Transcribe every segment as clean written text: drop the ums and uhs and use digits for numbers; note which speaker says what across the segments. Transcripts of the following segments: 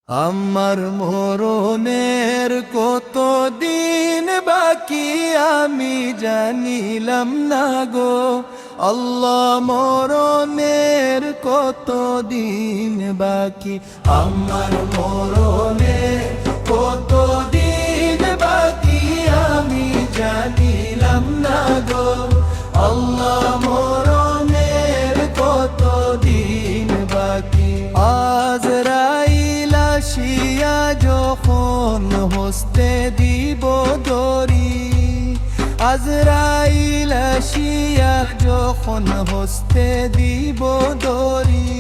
Speaker 1: আমার মরণের কত দিন বাকি আমি জানিলাম না গো আল্লাহ, মরণের কত দিন বাকি আমার মরণের কত দিন বাকি আমি জানিলাম না গো আল্লাহ, মরণের কত দিন বাকি। আজরাইল আসিয়া যখন হস্তে দিব দড়ি, আজরাইল আসিয়া যখন হস্তে দিব দড়ি,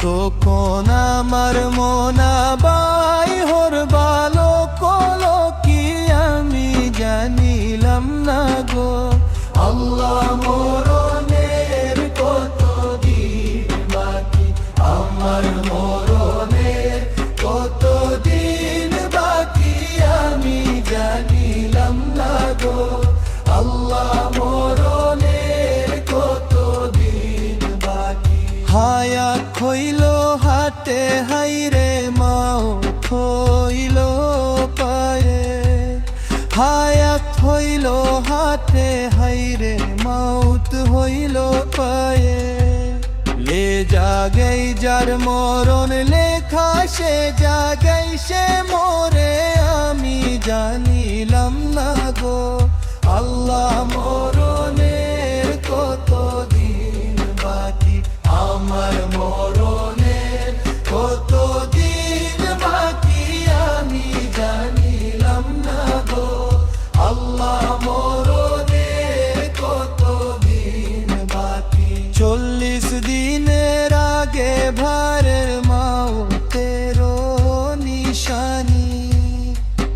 Speaker 1: তখন আমার মনাবাই হর ভালো কলো কি আমি জানিলাম না গো আল্লাহ, মরণের কত দিন বাকি আমার মরণের কত দিন বাকি আমি জানিলাম না গো আল্লাহ, মরণের কত দিন বাকি। হায়াত হইল হাতে হাইরে মাউত হইল পায়ে, হায়াত হইল হাতে হাইরে মাউত হইল পায়ে, লে জাগাই যার মরণ লেখা সে জাগাই সে মরে আমি জানিলাম না গো আল্লাহ, মরণের কত দিন বাকি আমার মরণের কত দিন বাকি আমি জানিলাম না গো আল্লাহ, মরণের কত দিন বাকি। 40 দিনের আগে ভারের মাউতের নিশানি,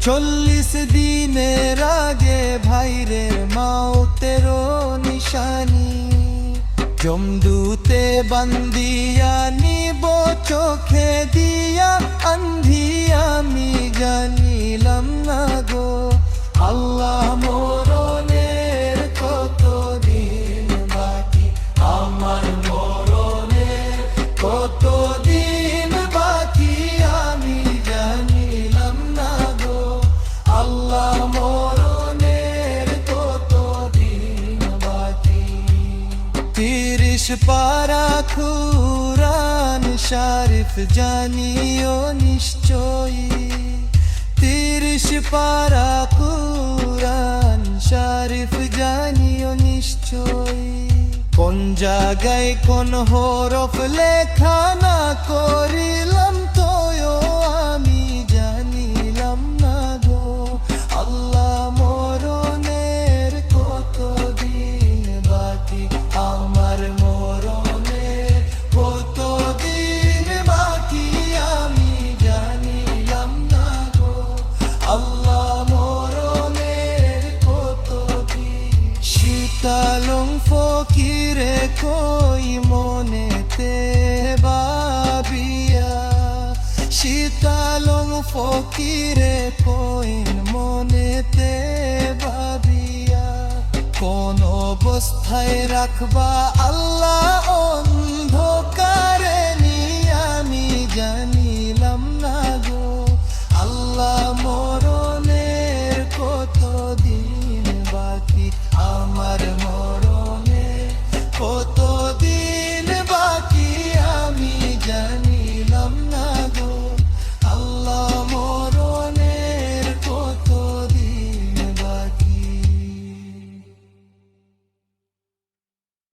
Speaker 1: 40 দিনের আগে ভাইরের মাউতের নিশানি, জমদূতে বান্দিয়া নিব চোখে দিয়া আন্ধি আমি জানিলাম না গো আল্লাহ, মরণের কত দিন বাকি আমার মরণের কত দিন বাকি আমি জানিলাম না গো আল্লাহ, মরণের কত দিন বাকি। 30 পারা কুরআন শরীফ জানিও নিশ্চয়ই, 30 পারা কুরআন শরীফ জানিও নিশ্চয়ই, কোন জায়গায় কোন হরফ লেখা না করিলাম তো আমি জানিলাম না গো আল্লাহ, মরণের কত দিন বাকি আমার মরণের কত দিন বাকি আমি জানিলাম না গো আল্লাহ, মরণের কত দিন। শীতালং ফকিরে কই মনেতে ভাবিয়া, শীতালং ফকিরে কই মনেতে ভাবিয়া, কোন অবস্থায় রাখবা আল্লাহ অন্ধকারে